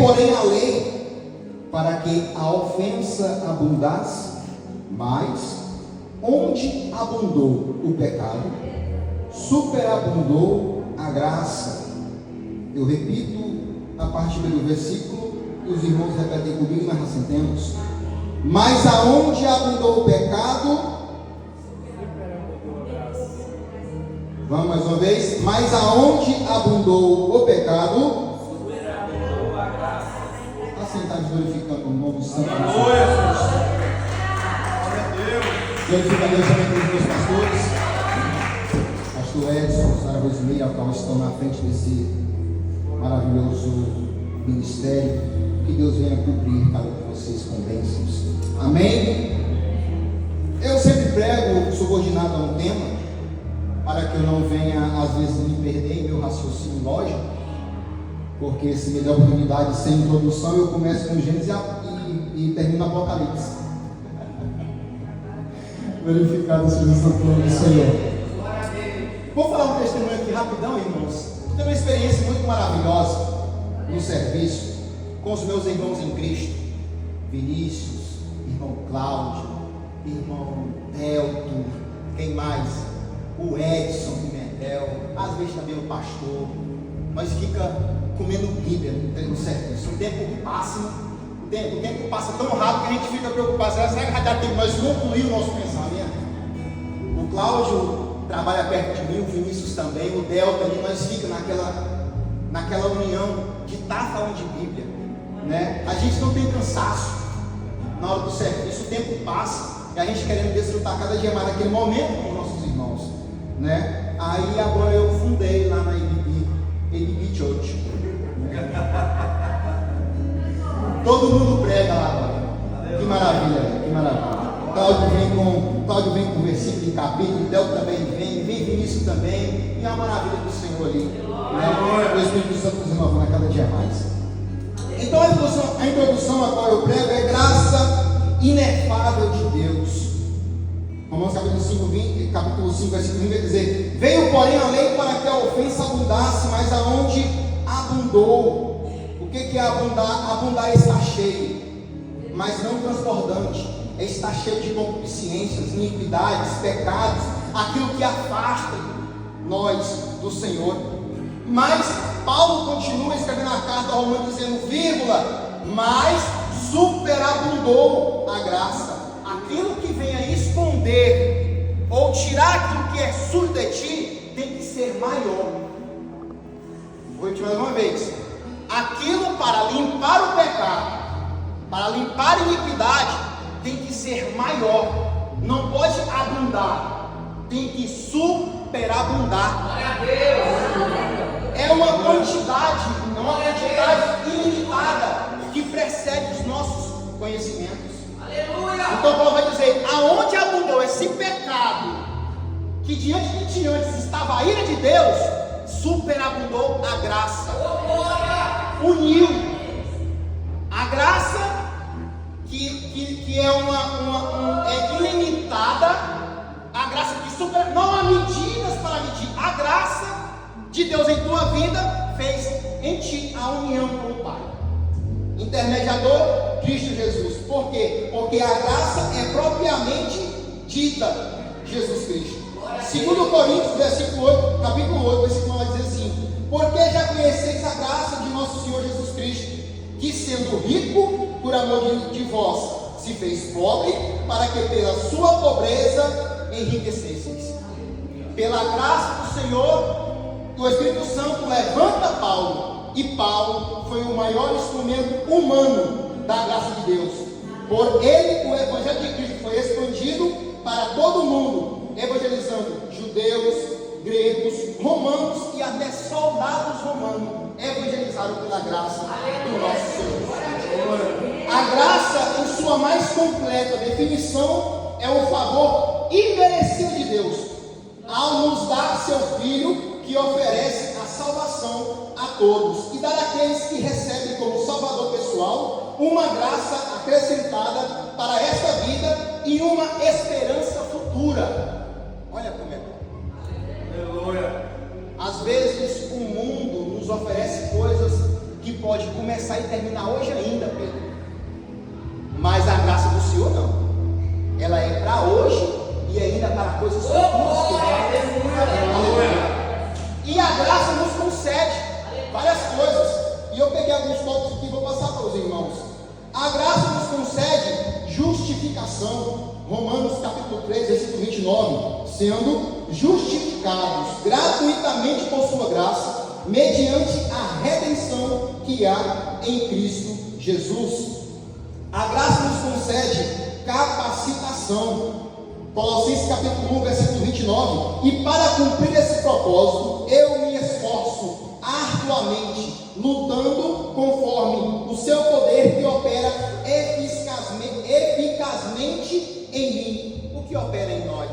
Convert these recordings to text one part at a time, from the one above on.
porém, a lei para que a ofensa abundasse, mas onde abundou o pecado, superabundou a graça. Eu repito a partir do versículo, e os irmãos repetem comigo e nós assentemos. Mas aonde abundou o pecado, vamos mais uma vez. Mas aonde abundou o pecado, assim está glorificando o nome do Santo Jesus. Glorifica a Deus também pelos meus pastores, pastor Edson, Sara Rosemary, ao qual estão na frente desse maravilhoso ministério. Que Deus venha cumprir cada um de vocês com bênçãos. Amém? Eu sempre prego subordinado a um tema, para que eu não venha às vezes me perder em meu raciocínio lógico, porque se me der a oportunidade sem introdução, eu começo com Gênesis e termino no Apocalipse. Glorificado seja o santo nome do Senhor. Vou falar um testemunho aqui rapidão, irmãos. Eu tenho uma experiência muito maravilhosa no serviço com os meus irmãos em Cristo, Vinícius, irmão Cláudio, irmão Delton, quem mais? O Edson Pimentel, às vezes também o pastor. Nós fica comendo Bíblia no serviço. O tempo passa tão rápido que a gente fica preocupado. Será que vai dar tempo de nós concluir o nosso pensamento? O Cláudio trabalha perto de mim, o Vinícius também, o Delta ali, nós fica naquela união de estar falando de Bíblia, né? A gente não tem cansaço na hora do serviço, o tempo passa e a gente querendo desfrutar cada dia mais daquele momento com os nossos irmãos, né? Aí agora eu fundei lá na ABB Church. Todo mundo prega lá agora. Que maravilha, que maravilha. Cláudio vem com versículo e capítulo, Del também vem Vinícius também, e a maravilha do Senhor ali, né? O Espírito Santo nos renovando a cada dia mais. Então a introdução a qual eu prego é graça inefável de Deus. Romanos capítulo 5, versículo 20 vai dizer: veio porém a lei para que a ofensa abundasse, mas aonde abundou? O que é abundar? Abundar é estar cheio, mas não transbordante. É estar cheio de concupiscências, iniquidades, pecados, aquilo que afasta nós do Senhor. Mas Paulo continua escrevendo a carta ao Romano dizendo, vírgula, mas superabundou a graça. Aquilo que vem a esconder ou tirar aquilo que é sujo de ti tem que ser maior. Vou repetir mais uma vez. Aquilo para limpar o pecado, para limpar a iniquidade, tem que ser maior, não pode abundar, tem que superabundar. É uma quantidade ilimitada que precede os nossos conhecimentos. Então Paulo vai dizer, aonde abundou esse pecado, que diante de ti antes estava a ira de Deus, superabundou a graça, uniu a graça que é é ilimitada, a graça que supera, não há medidas para medir, a graça de Deus em tua vida fez em ti a união com o Pai, intermediador Cristo Jesus. Por quê? Porque a graça é propriamente dita Jesus Cristo. 2 Coríntios capítulo 8, versículo 9 diz assim: porque já conheceis a graça de nosso Senhor Jesus Cristo, que sendo rico por amor de vós, se fez pobre, para que pela sua pobreza enriquecesseis. Pela graça do Senhor, o Espírito Santo levanta Paulo, e Paulo foi o maior instrumento humano da graça de Deus. Por ele o Evangelho de Cristo foi expandido para todo mundo, evangelizando judeus, gregos, romanos e até soldados romanos evangelizaram pela graça do nosso Senhor. A graça, em sua mais completa definição, é um favor imerecido de Deus, ao nos dar seu Filho, que oferece a salvação a todos, e dar àqueles que recebem como Salvador pessoal uma graça acrescentada para esta vida e uma esperança futura. Olha como é bom. Aleluia. Às vezes o mundo nos oferece coisas que pode começar e terminar hoje ainda, Pedro. Mas a graça do Senhor não. Ela é para hoje e ainda para coisas futuras. E a graça nos concede várias coisas. E eu peguei alguns tópicos aqui e vou passar para os irmãos. A graça nos concede justificação. Romanos capítulo 3, versículo 29. Sendo justificados gratuitamente por sua graça, mediante a redenção que há em Cristo Jesus. A graça nos concede capacitação. Colossenses capítulo 1, versículo 29. E para cumprir esse propósito, eu me esforço arduamente, lutando conforme o seu poder que opera eficazmente em mim. O que opera em nós?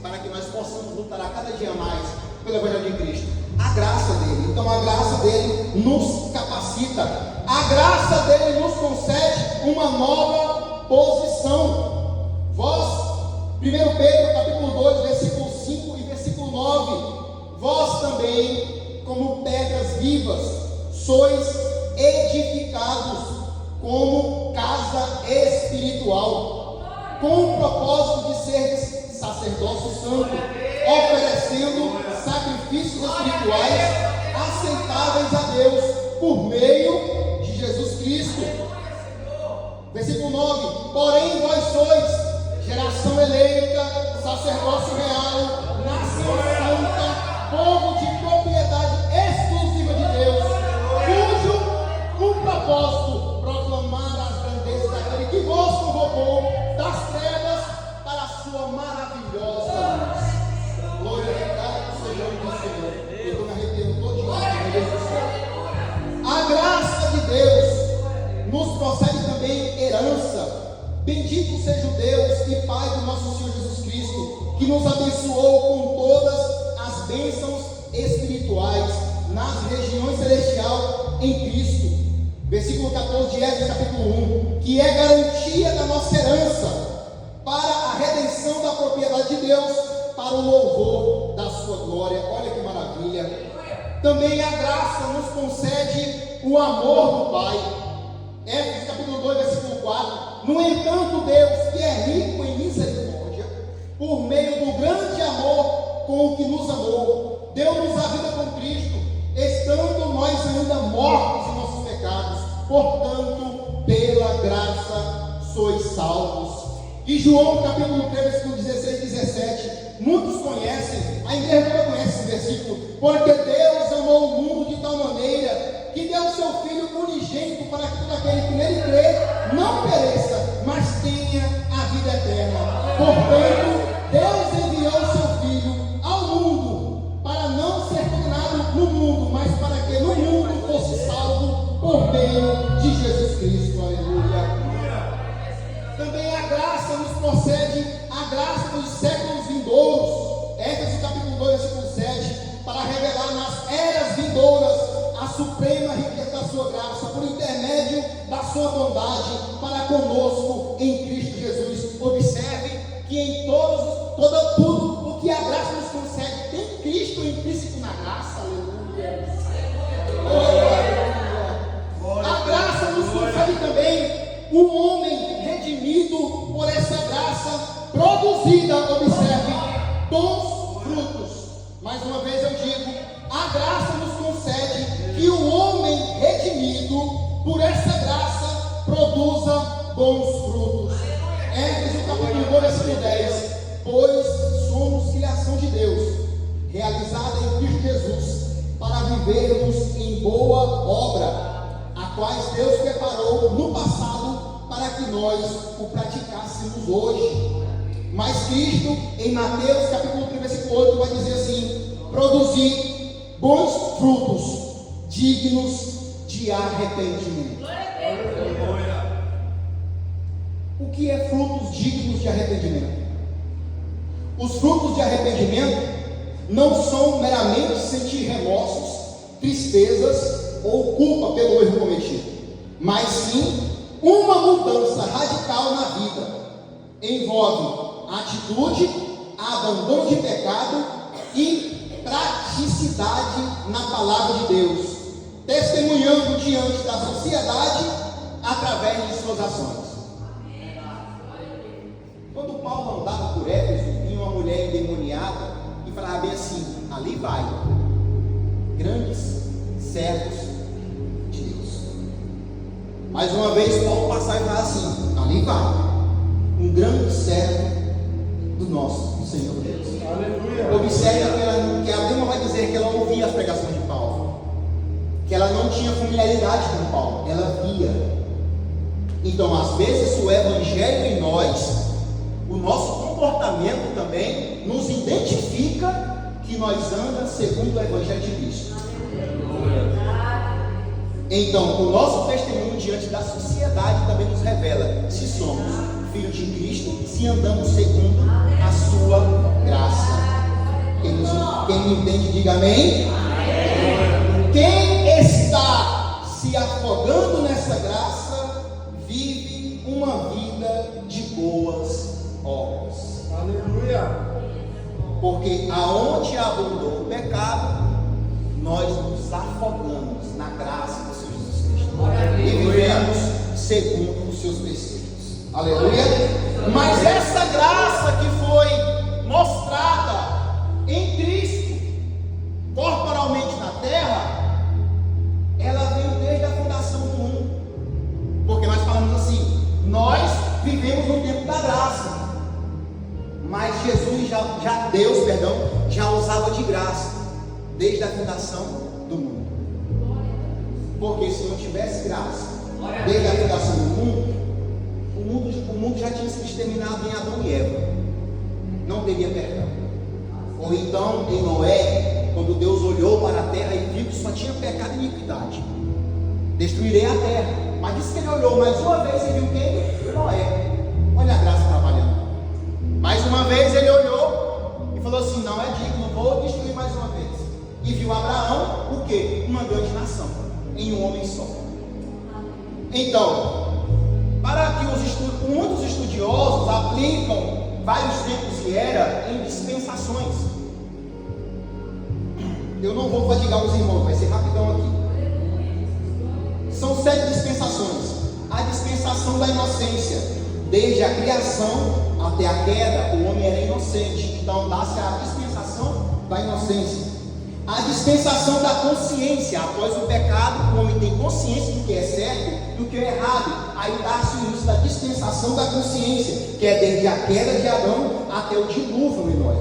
Para que nós possamos lutar a cada dia mais pelo Evangelho de Cristo. A graça dele. Então a graça dele nos capacita. A graça dele nos concede uma nova posição. Vós, 1 Pedro capítulo 2, versículo 5 e versículo 9. Vós também, como pedras vivas, sois edificados como casa espiritual, com o propósito de seres sacerdócio santo, oferecendo sacrifícios espirituais aceitáveis a Deus por meio de Jesus Cristo. Versículo 9. Porém vós sois geração eleita, sacerdócio real, nação santa, povo de propriedade exclusiva de Deus, cujo o propósito proclamar as grandezas daquele que vos convocou das trevas para a sua maravilhosa luz. Glorificado seja o Senhor. Eu estou me arrependendo todinho, meu Deus do céu. A graça de Deus nos concede também herança. Bendito seja o Deus e Pai do nosso Senhor Jesus Cristo, que nos abençoou com todas as bênçãos espirituais nas regiões celestiais em Cristo. Versículo 14 de Éfeso capítulo 1, que é garantia da nossa herança para a redenção da propriedade de Deus, para o louvor da sua glória. Olha que maravilha. Também a graça nos concede o amor do Pai. Éfeso capítulo 2, versículo 4. No entanto, Deus, que é rico em misericórdia, por meio do grande amor com o que nos amou, deu-nos a vida com Cristo, estando nós ainda mortos em nossos pecados. Portanto, pela graça sois salvos. E João capítulo 3, versículo 16 e 17. Muitos conhecem, a igreja não conhece esse versículo. Porque Deus amou o mundo de tal maneira que deu o seu Filho unigênito para que todo aquele que nele crê não pereça, mas tenha a vida eterna. Portanto, Deus enviou o seu Filho ao mundo para não ser condenado no mundo, mas para que no mundo fosse salvo por meio de Jesus Cristo. Aleluia. Também a graça nos concede a graça dos séculos vindouros. Éfeso capítulo 2, versículo 7, para revelar nas eras vindouras a suprema riqueza da sua graça, por intermédio da sua bondade para conosco em Cristo Jesus. Observe que em tudo o que a graça nos concede tem Cristo intrínseco na graça. Aleluia. A graça nos concede também um homem redimido por essa graça, produzida, observe, bons frutos. Mais uma vez eu digo, a graça nos concede que o homem redimido por essa graça produza bons frutos. Éfeso capítulo 2, versículo 10. Pois somos criação de Deus, realizada em Cristo Jesus, para vivermos em boa obra, a quais Deus preparou no passado para que nós o praticássemos hoje. Mas Cristo, em Mateus capítulo 1, versículo 8, vai dizer assim: produzir bons frutos dignos de arrependimento. O que é frutos dignos de arrependimento? Os frutos de arrependimento não são meramente sentir remorsos, tristezas ou culpa pelo erro cometido, mas sim uma mudança radical na vida. Envolve atitude, abandono de pecado e praticidade na palavra de Deus. testemunhando diante da sociedade através de suas ações. Quando Paulo andava por Éfeso, vinha uma mulher endemoniada e falava bem assim: ali vai, grandes servos de Deus. Mais uma vez Paulo passava e falava assim: ali vai, um grande servo do nosso Senhor Deus. Aleluia. Observe que a Bíblia vai dizer que ela ouvia as pregações de Paulo, que ela não tinha familiaridade com Paulo, ela via. Então, às vezes, o Evangelho em nós, o nosso comportamento também nos identifica que nós andamos segundo o Evangelho de Cristo. Então, o nosso testemunho diante da sociedade também nos revela se somos filhos de Cristo, se andamos segundo a sua graça. Quem me entende, diga amém. Quem está se afogando nessa graça, vive uma vida de boas obras. Aleluia. Porque aonde abundou o pecado, nós nos afogamos na graça do Senhor Jesus Cristo. E vivemos segundo os seus preceitos. Aleluia. Mas essa graça que foi mostrada em Cristo, corporalmente na terra, ela veio desde a fundação do mundo. Porque nós falamos assim: nós vivemos no tempo da graça, mas Jesus já usava de graça desde a fundação do mundo. Porque se não tivesse graça desde a fundação do mundo, o mundo já tinha sido exterminado em Adão e Eva, não teria perdão. Ou então em Noé, quando Deus olhou para a terra e viu que só tinha pecado e iniquidade, destruirei a terra. Mas disse que ele olhou mais uma vez e viu quem? Noé. Olha a graça trabalhando. Mais uma vez ele olhou e falou assim: não é digno, vou destruir mais uma vez. E viu Abraão, o quê? Uma grande nação, em um homem só. Então, para que muitos estudiosos aplicam vários tempos de era em dispensações. Eu não vou fadigar os irmãos, vai ser rapidão aqui. São 7 dispensações. A dispensação da inocência, desde a criação até a queda, o homem era inocente, então dá-se a dispensação da inocência. A dispensação da consciência, após o pecado, o homem tem consciência do que é certo e do que é errado. Aí dá-se o início da dispensação da consciência, que é desde a queda de Adão até o dilúvio em Noé.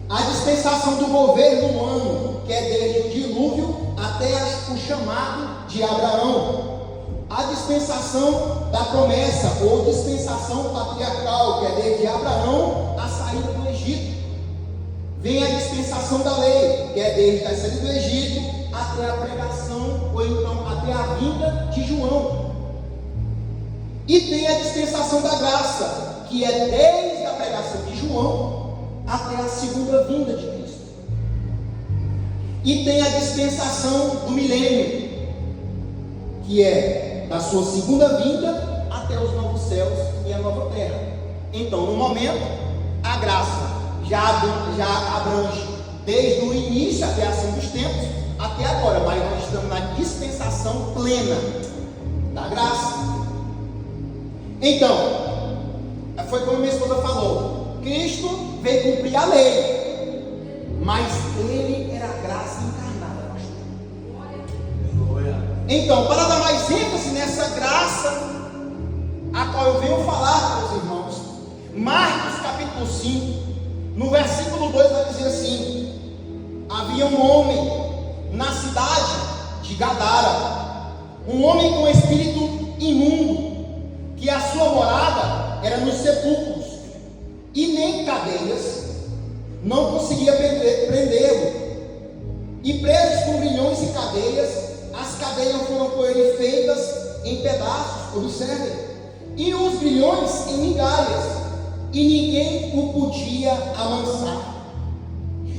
A dispensação do governo humano, que é desde o dilúvio até o chamado de Abraão. A dispensação da promessa, ou dispensação patriarcal, que é desde Abraão a saída do Egito. Vem a dispensação da lei, que é desde a saída do Egito até a pregação, ou então até a vinda de João. E tem a dispensação da graça, que é desde a pregação de João até a segunda vinda de Cristo. E tem a dispensação do milênio, que é da sua segunda vinda até os novos céus e a nova terra. Então, no momento, a graça já abrange desde o início até a ação dos tempos até agora, mas nós estamos na dispensação plena da graça. Então, foi como minha esposa falou: Cristo veio cumprir a lei, mas ele era a graça encarnada, pastor. Então, para dar mais ênfase nessa graça a qual eu venho falar para os irmãos, Marcos capítulo 5, no versículo 2 vai dizer assim: havia um homem na cidade de Gadara, um homem com espírito imundo, que a sua morada era nos sepulcros, e nem cadeias não conseguia prendê-lo. E presos com grilhões e cadeias, as cadeias foram por ele feitas em pedaços, observem, e os grilhões em migalhas, e ninguém o podia amansar.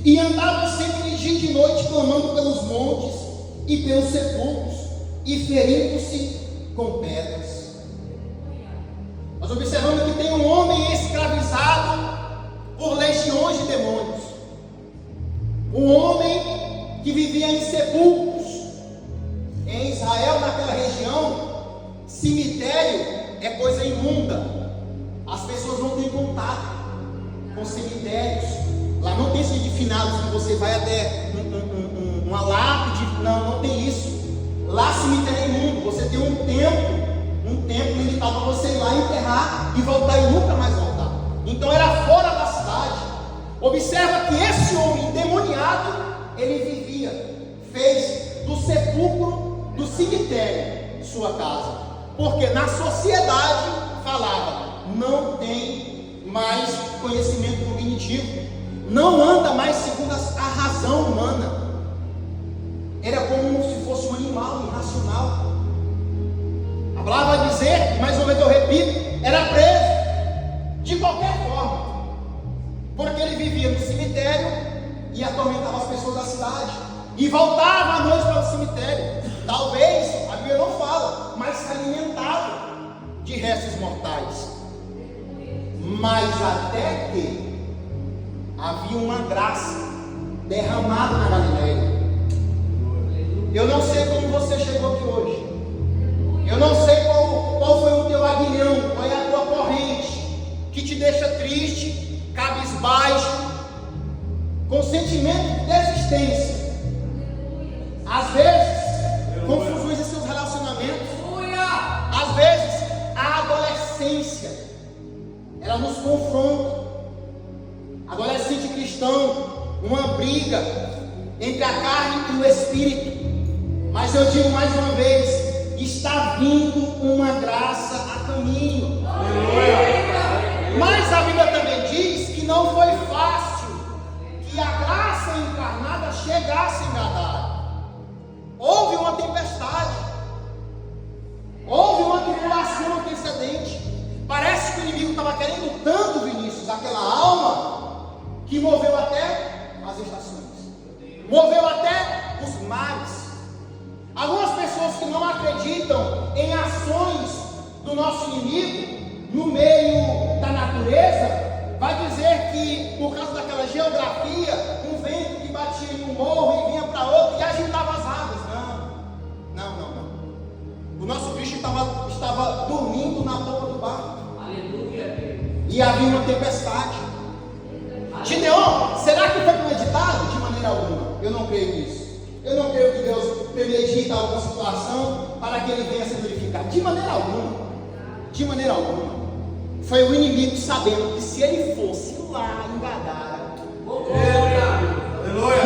E andava sempre de dia e de noite, clamando pelos montes e pelos sepulcros, e ferindo-se com pedras. Nós observamos que tem um homem escravizado por legiões de demônios, um homem que vivia em sepulcros, Israel, naquela região, cemitério é coisa imunda. As pessoas não têm contato com cemitérios. Lá não tem de finados que você vai até uma lápide. Não tem isso. Lá cemitério é imundo. Você tem um tempo limitado para você ir lá enterrar e voltar e nunca mais voltar. Então era fora da cidade. Observa que esse homem endemoniado, ele fez do sepulcro, do cemitério, sua casa. Porque na sociedade falava, não tem mais conhecimento cognitivo, não anda mais segundo a razão humana. Era como se fosse um animal irracional. A palavra vai dizer, mais uma vez eu repito, era preso de qualquer forma, porque ele vivia no cemitério e atormentava as pessoas da cidade, e voltava à noite para o cemitério. Talvez, a Bíblia não fala, mas se alimentava de restos mortais. Mas até que havia uma graça derramada na Galileia. Eu não sei como você chegou aqui hoje. Eu não sei qual foi o teu aguilhão, qual é a tua corrente que te deixa triste, cabisbaixo, com sentimento de desistência. Às vezes, confusões em seus relacionamentos. Às vezes, a adolescência, ela nos confronta. Adolescente cristão, uma briga entre a carne e o espírito. Mas eu digo mais uma vez, está vindo uma graça a caminho. Mas a Bíblia também diz que não foi fácil que a graça encarnada chegasse em Gadara. Houve uma tempestade, houve uma tribulação antecedente. Parece que o inimigo estava querendo tanto, Vinícius, aquela alma, que moveu até as estações, moveu até os mares. Algumas pessoas que não acreditam em ações do nosso inimigo no meio da natureza, vai dizer que por causa daquela geografia, um vento que batia em um morro e vinha para outro e agitava as águas. Não. O nosso Cristo estava dormindo na boca do barco. Aleluia. E havia uma tempestade. Gideon, será que foi premeditado? De maneira alguma. Eu não creio nisso. Eu não creio que Deus premedita alguma situação para que ele venha se verificar. De maneira alguma. De maneira alguma. Foi o inimigo sabendo que se ele fosse lá em Gadara,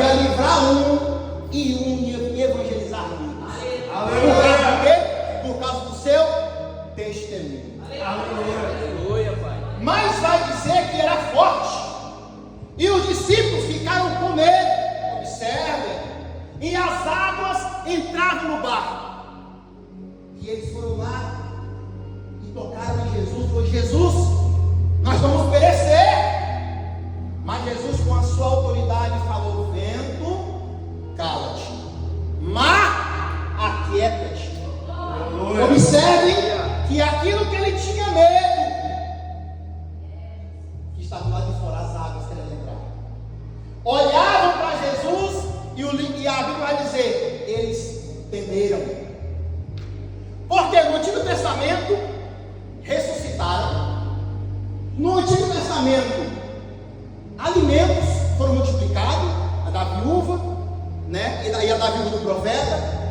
ia livrar um e um ia evangelizar um. Por causa do quê? Por causa do seu testemunho. Aleluia, Pai. Mas vai dizer que era forte. E os discípulos ficaram com medo. Observem. E as águas entraram no barco. E eles foram lá e tocaram em Jesus. Falou: Jesus, nós vamos perecer. Mas Jesus, com a sua autoridade, falou: vento, cala-te. Mar, aquieta-te. Observem que aquilo que ele tinha medo, que estava lá de fora, as águas querendo entrar, olharam para Jesus e a Bíblia vai dizer: eles temeram. Porque no Antigo Testamento ressuscitaram. No Antigo Testamento alimentos foram multiplicados, a da viúva, né? E a da viúva do profeta.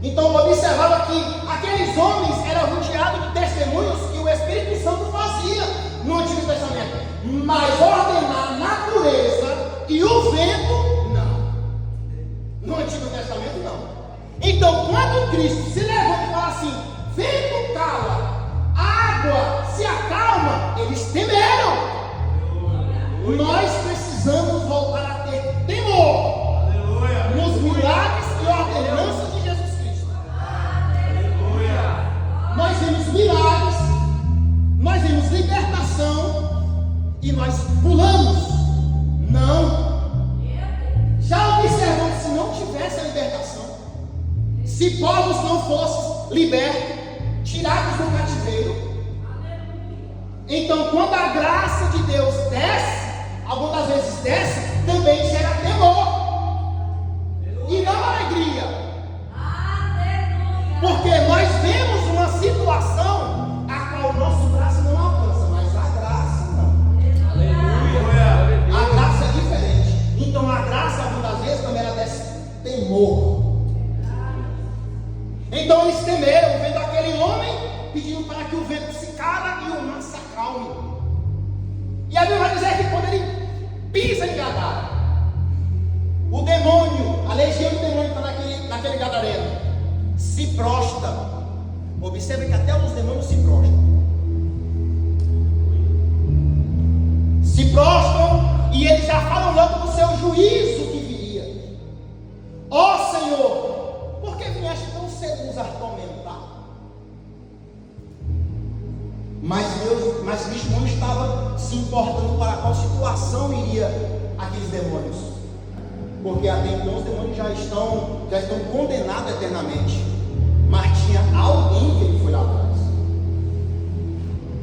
Então observava que aqueles homens eram rodeados de testemunhos que o Espírito Santo fazia no Antigo Testamento, mas ordenar a natureza e o vento, não. No Antigo Testamento, não. Então, quando Cristo se levanta e fala assim: vento cala, água se acalma, eles temeram. Nós precisamos voltar a ter temor nos milagres e ordenanças de Jesus Cristo. Nós vemos milagres, nós vemos libertação e nós pulamos. Não. Já observamos, se não tivesse a libertação, se povos não fossem libertos, tirados do cativeiro, então quando a graça de Deus desce, algumas vezes desce, também gera temor e não alegria. Porque nós vemos uma situação a qual o nosso braço não alcança, mas a graça não. Aleluia. A graça é diferente. Então a graça muitas vezes também ela desce temor. Então eles temeram, vendo aquele homem, pedindo para que o vento se cala e o mar se acalme. E a Bíblia vai dizer que quando ele pisa em Gadara, o demônio, a legião de demônio que está naquele gadareno, se prostra. Observe que até os demônios se prostram. Se prostram e eles já falam logo do seu juízo que viria. Ó Senhor, por que vieste tão cedo nos atormentar? Mas Cristo não estava se importando para qual situação iria aqueles demônios, porque até então os demônios já estão condenados eternamente. Mas tinha alguém que ele foi lá atrás.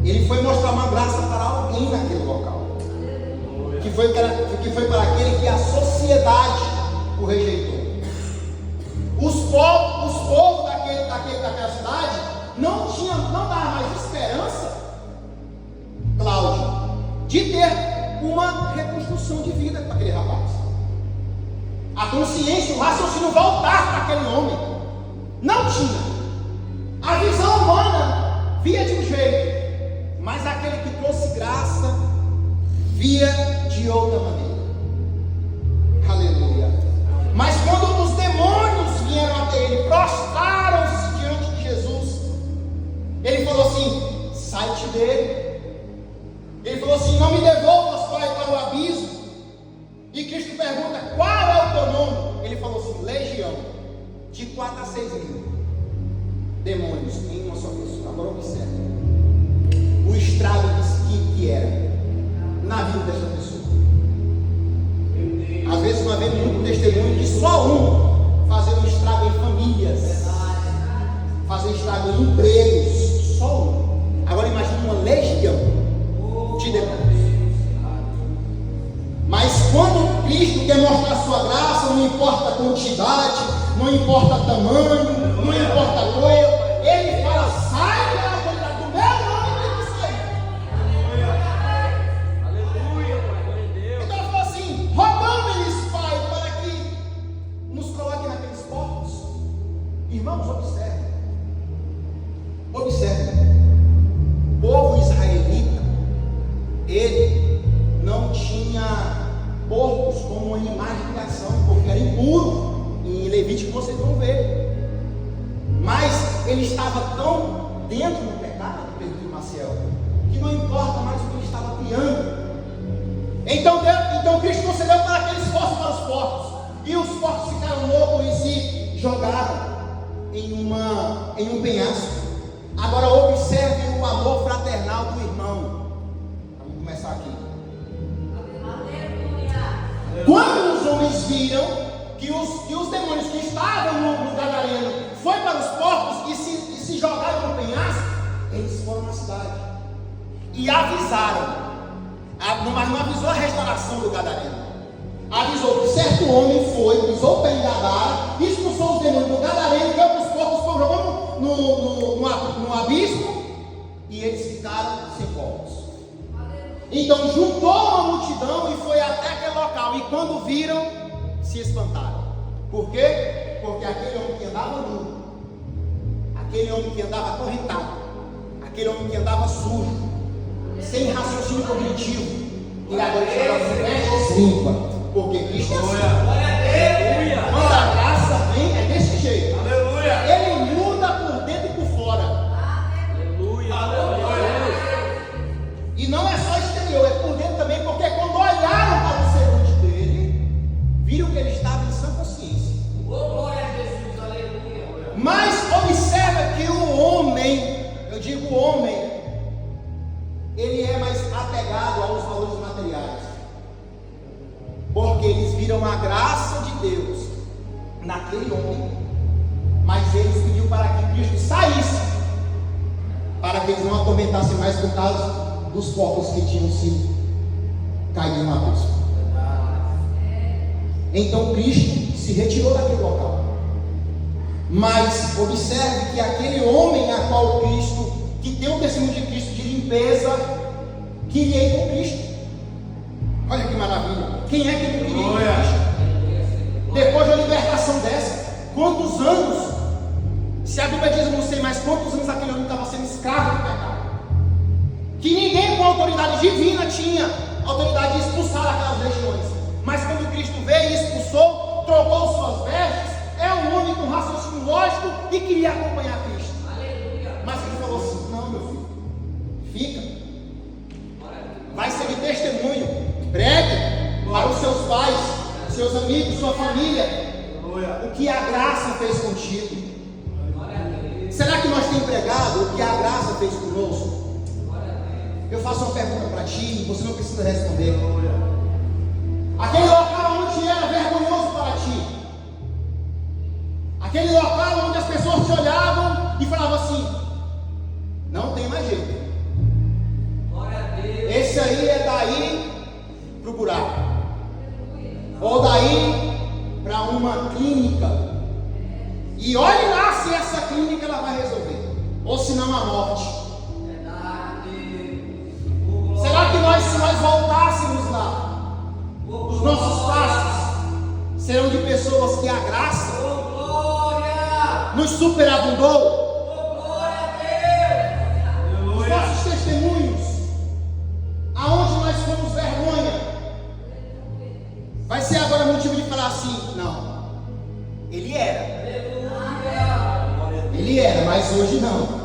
Ele foi mostrar uma graça para alguém naquele local, que foi para aquele que a sociedade o rejeitou. Os povos daquela cidade não dava mais esperança, Cláudio, de ter uma reconstrução de vida para aquele rapaz. A consciência, o raciocínio voltar para aquele homem. Não tinha. A visão humana via de um jeito, mas aquele que trouxe graça via de outra maneira. Aleluia. Mas quando os demônios vieram até ele, prostraram-se diante de Jesus, ele falou assim: sai-te dele. Ele falou assim: não me devolvas, Pai, para o abismo. E Cristo pergunta: qual é o teu nome? Ele falou assim: legião. De 4 a 6 mil demônios em uma só pessoa. Agora observe o estrago que era na vida dessa pessoa. Às vezes nós vemos muito testemunho de só um fazer um estrago em famílias, fazer estrago em empregos. Só um. Agora imagine uma legião de demônios. Mas quando Cristo quer mostrar a sua graça, não importa a quantidade, não importa tamanho, não importa a cor, ele fala: sai pela autoridade do meu nome, tem que sair. Aleluia, glória a Deus. Então ele falou assim: rogamos-lhes, Pai, para que nos coloque naqueles portos. Irmãos, observe, o povo israelita, ele não tinha porcos como animais de criação, porque era impuro. Em Levítico vocês vão ver. Mas ele estava tão dentro do pecado, Pedro Maciel, que não importa mais o que ele estava criando. Então Cristo concedeu para que eles fossem para os porcos. E os porcos ficaram loucos e se jogaram em um penhasco. Agora observe o amor fraternal do irmão. Vamos começar aqui. Quando os homens viram que os demônios que estavam no gadareno foi para os porcos e se jogaram no penhasco, eles foram na cidade e avisaram, mas não avisou a restauração do gadareno, avisou que certo homem pisou o pé em Gadara, expulsou os demônios do gadareno, deu para os porcos, foi jogando no abismo, e eles ficaram sem porcos. Então juntou uma multidão e foi até aquele local, e quando viram, se espantaram. Por quê? Porque aquele homem que andava nu, aquele homem que andava acorrentado, aquele homem que andava sujo, sem raciocínio cognitivo, e agora estava com vestes limpas, porque Cristo é assim. Quando a graça vem, é desse jeito. Ele muda por dentro e por fora. E não é só exterior, é por dentro também, porque quando olharam para o semblante dele, viram que ele estava em sã consciência. Mas observa que o homem, eu digo homem, ele é mais apegado aos valores materiais, porque eles viram a graça de Deus naquele homem, mas eles pediram para que Cristo saísse, para que eles não atormentassem mais por causa dos povos que tinham sido caídos no abismo. Então Cristo se retirou daquele local. Mas observe que aquele homem a qual Cristo, que tem o testemunho de Cristo de limpeza, queria ir com Cristo. Olha que maravilha. Quem é que não queria ir com Cristo? Depois da libertação dessa, quantos anos? Se a Bíblia diz, eu não sei mais quantos anos aquele homem estava sendo escravo do pecado. Que ninguém com autoridade divina tinha autoridade de expulsar aquelas legiões. Mas quando Cristo veio e expulsou, trocou suas vestes, é um homem com raciocínio lógico e queria acompanhar Cristo. Mas ele falou assim: não, meu filho, fica, vai ser de testemunho, pregue para os seus pais, seus amigos, sua família, o que a graça fez contigo. Será que nós temos pregado o que a graça fez conosco? Eu faço uma pergunta para ti, você não precisa responder. Aquele local onde era vergonhoso para ti, aquele local onde as pessoas te olhavam e falavam assim: não tem mais jeito, esse aí é daí para o buraco, ou daí para uma clínica, e olhe lá se essa clínica ela vai resolver, ou se não a morte. Será que nós, se nós voltássemos lá, os nossos passos serão de pessoas que a graça nos superabundou? Os nossos testemunhos, aonde nós fomos vergonha, vai ser agora motivo de falar assim: não, ele era, mas hoje não.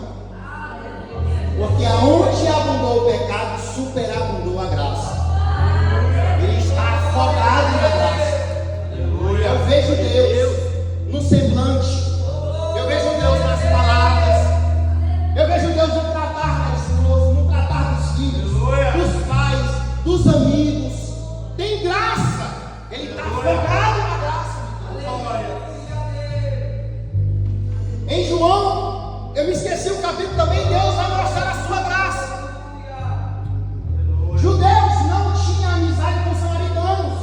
Porque aonde abundou o pecado, superabundou a graça. Ele está afogado na graça. Eu vejo Deus no semblante, eu vejo Deus nas palavras, eu vejo Deus no tratar da esposa, no tratar dos filhos, dos pais, dos amigos. Tem graça, ele está afogado na graça. Em João, eu me esqueci o capítulo também, Deus vai mostrar a sua graça. Judeus não tinham amizade com os samaritanos,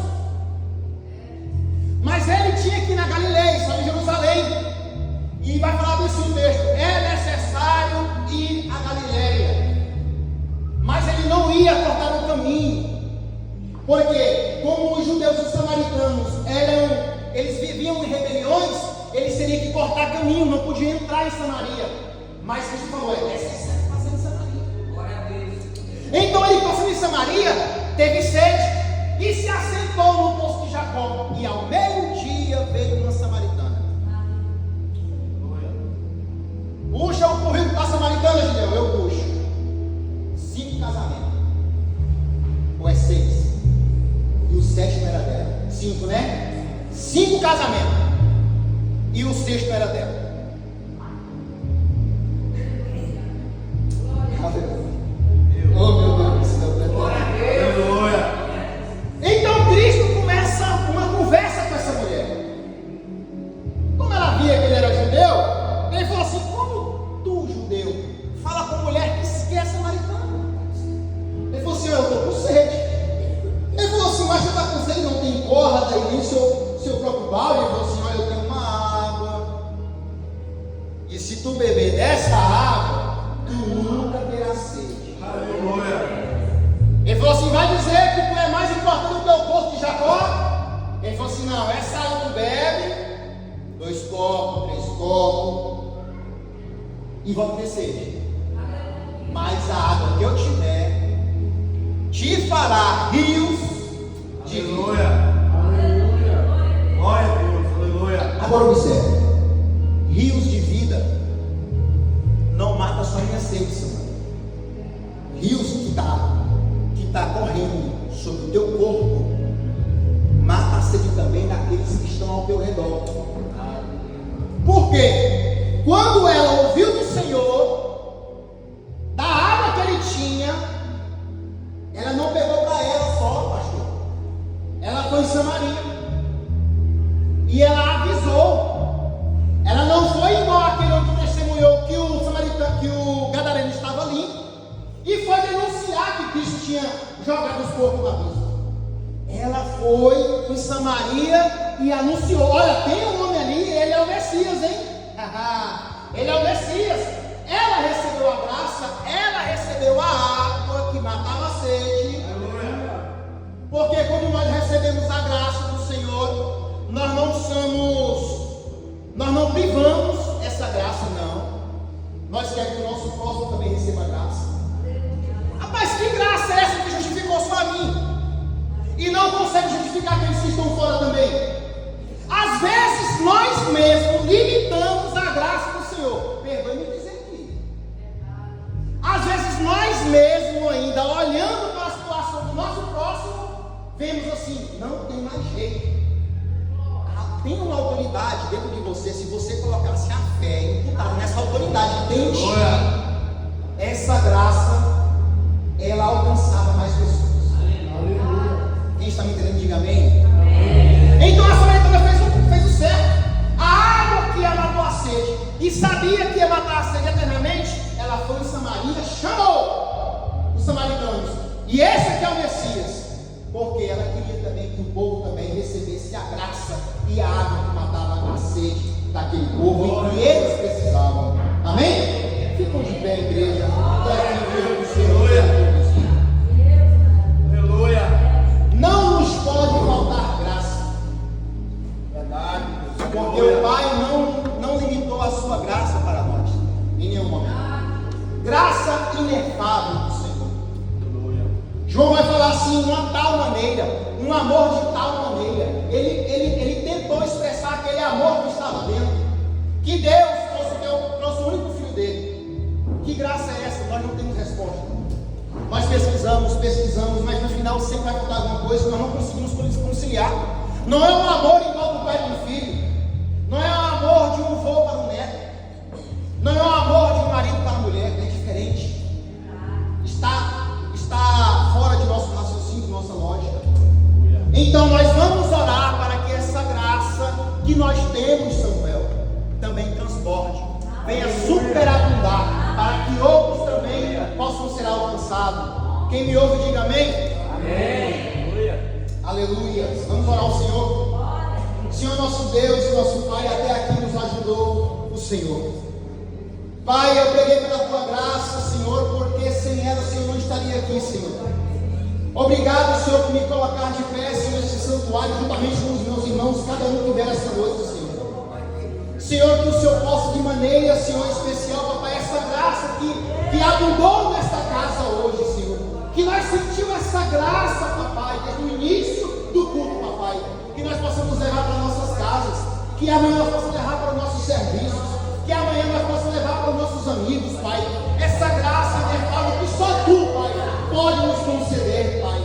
mas ele tinha aqui na Galileia, estava em Jerusalém, e vai falar desse texto: é necessário ir a Galileia, mas ele não ia cortar o caminho, porque como os judeus e os samaritanos eles viviam em rebeliões, eles teriam que cortar caminho, não podiam entrar em Samaria. Mas Cristo falou: é necessário passar em Samaria. Então ele passando em Samaria, teve sede e se assentou no poço de Jacó. E ao meio-dia veio uma samaritana. Puxa o currículo da samaritana, Gideão. Eu puxo 5 casamentos. Ou é 6? E o 7º era dela. 5, né? 5 casamentos. E o 6º era dela. Oh, meu Deus do céu. Então Cristo começa uma conversa com essa mulher. Como ela via que ele era judeu, ele falou assim: como tu, judeu, fala com mulher que é samaritana? Ele falou assim: eu estou com sede. Ele falou assim: mas você está com sede, não tem córrega e nem seu próprio balde? Ele falou assim: olha, eu tenho uma água, e se tu beber dessa água, tu nunca terás sede. Ele falou assim: vai dizer que tu é mais importante do que o poço de Jacó? Ele falou assim: não, essa água tu bebe 2 copos, 3 copos e vamos ter sede. Mas a água que eu te der te fará rios de vida. Glória a Deus, aleluia. Agora observe: rios de vida não mata só minha sede, Senhor. Rios que está correndo sobre o teu corpo mata a sede também daqueles que estão ao teu redor. Por quê? Quando ela ouviu do Senhor, da água que ele tinha, ela não pegou para ela só, pastor. Ela foi em Samaria e ela avisou. Ela não foi igual aquele que testemunhou que o samaritano, que o gadareno estava ali, e foi denunciar que Cristo tinha jogado os porcos no abismo. Ela foi em Samaria e anunciou: olha, tem um homem ali, ele é o Messias, hein? Ele é o Messias. Ela recebeu a graça, ela recebeu a água que matava a sede. Porque quando nós recebemos a graça do Senhor, nós não privamos essa graça, não. Nós queremos que o nosso próximo também receba a graça. Rapaz, que graça é essa que justificou só a mim? E não consegue justificar aqueles que estão fora também? Às vezes nós mesmos limitamos a graça do Senhor. Perdoe-me dizer aqui. Às vezes nós mesmos ainda olhando para a situação do nosso próximo, vemos assim, não tem mais jeito. Tem uma autoridade dentro de você, se você colocasse a fé imputada nessa autoridade dentro de ti, essa graça, ela alcançava mais pessoas. Aleluia. Quem está me entendendo, diga amém. Amém. Então a samaritana fez o certo. A água que ia matar a sede, e sabia que ia matar a sede eternamente, ela foi em Samaria, chamou os samaritanos. E esse aqui é o Messias. Porque ela queria também que o povo também recebesse a graça e a água que matava a sede daquele povo e que eles precisavam. Amém? Ficam de pé, igreja. Aleluia. Não nos pode faltar graça. Verdade. Porque o Pai não limitou a sua graça para nós em nenhum momento. Graça inefável do Senhor. João vai falar assim, uma tal maneira, um amor de tal maneira. Ele tentou expressar aquele amor que estava dentro. Que Deus trouxe o único filho dele. Que graça é essa? Nós não temos resposta. Nós pesquisamos, mas no final sempre vai faltar alguma coisa que nós não conseguimos conciliar. Não é um amor igual do pai para o filho. Não é um amor de um avô para o neto. Não é um amor de um marido para a mulher. É diferente. Está fora de nosso raciocínio, de nossa lógica. Então nós vamos orar para que essa graça que nós temos, Samuel, também transborde, venha superabundar, para que outros também possam ser alcançados. Quem me ouve, diga amém. Amém. Aleluia. Vamos orar ao Senhor. Senhor nosso Deus e nosso Pai, até aqui nos ajudou o Senhor. Pai, eu peguei pela tua graça, Senhor, porque sem ela, Senhor, não estaria aqui, Senhor. Obrigado, Senhor, por me colocar de pé, Senhor, nesse santuário, juntamente com os meus irmãos, cada um que vier esta noite, Senhor. Senhor, que o Senhor possa de maneira, Senhor, especial, papai, essa graça que abundou nesta casa hoje, Senhor. Que nós sentimos essa graça, papai, desde o início do culto, papai. Que nós possamos levar para nossas casas, que amanhã nós possamos levar para os nossos serviços, que amanhã nós possamos levar para os nossos amigos, Pai. Essa graça, inefável, que só Tu, Pai, pode nos conceder, Pai.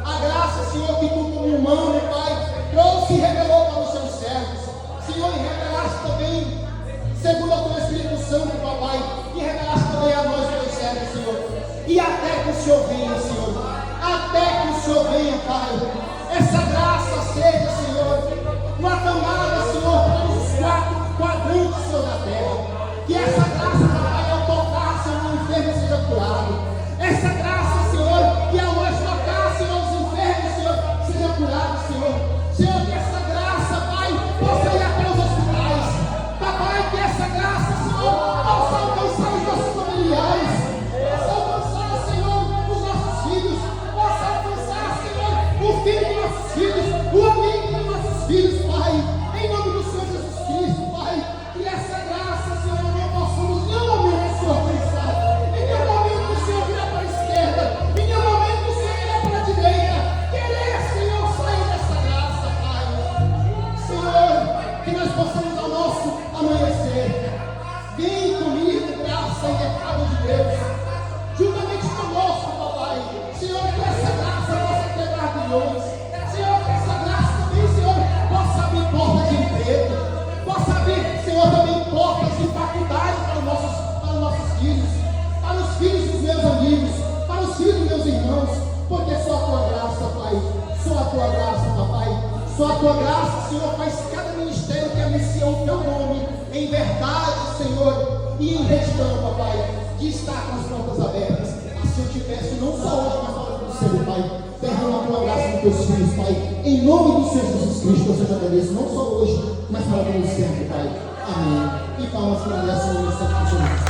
A graça, Senhor, que Tu como humano, Pai, trouxe e revelou para os Seus servos. Senhor, e revelaste também, segundo o Teu Espírito Santo, Papai, e revelaste também a nós, Teus servos, Senhor. E até que o Senhor venha, Senhor. Até que o Senhor venha, Pai. Essa graça seja, Senhor, uma camada, Senhor, para os quatro quadrantes, Senhor, da terra. Que essa graça, Pai, ao tocar, Senhor, o enfermo seja curado. Essa graça, Senhor, que ao nós tocar, Senhor, os enfermos, Senhor, seja curado, Senhor. Senhor, que essa graça, Pai, possa ir até os hospitais. Papai, que essa graça, Senhor, possa alcançar os nossos familiares. Possa alcançar, Senhor, os nossos filhos. Possa alcançar, Senhor, o filho dos nossos filhos, o amigo dos nossos filhos, Pai. Em nome do Senhor Jesus Cristo, Pai. Que essa graça, Senhor, não possamos em nenhum momento, Senhor, pensar. Em nenhum momento o Senhor virar para a esquerda. Em nenhum momento o Senhor virar para a direita. Querer, Senhor, sair dessa graça, Pai. Senhor, que nós possamos ao nosso amanhecer. Vem comigo, graça inefável de Deus. Juntamente conosco, papai. Senhor, que essa graça possa quebrar bilhões. Senhor, que essa graça também, Senhor, possa abrir portas de emprego. Possa abrir, Senhor, também portas de faculdade para os nossos filhos. Para os filhos dos meus amigos. Para os filhos dos meus irmãos. Porque só a tua graça, Pai. Só a tua graça, papai. Só a tua graça, Senhor, faz cada ministério que anuncia o teu nome em verdade, Senhor, e em retidão, papai, de estar com as portas abertas. Assim eu te peço, não só hoje, mas para o céu, Pai. Derrama a tua graça nos teus filhos, Pai. Em nome do Senhor Jesus Cristo, eu te agradeço, não só hoje, mas para todo sempre, Pai. Amém. palmas para essa ministração.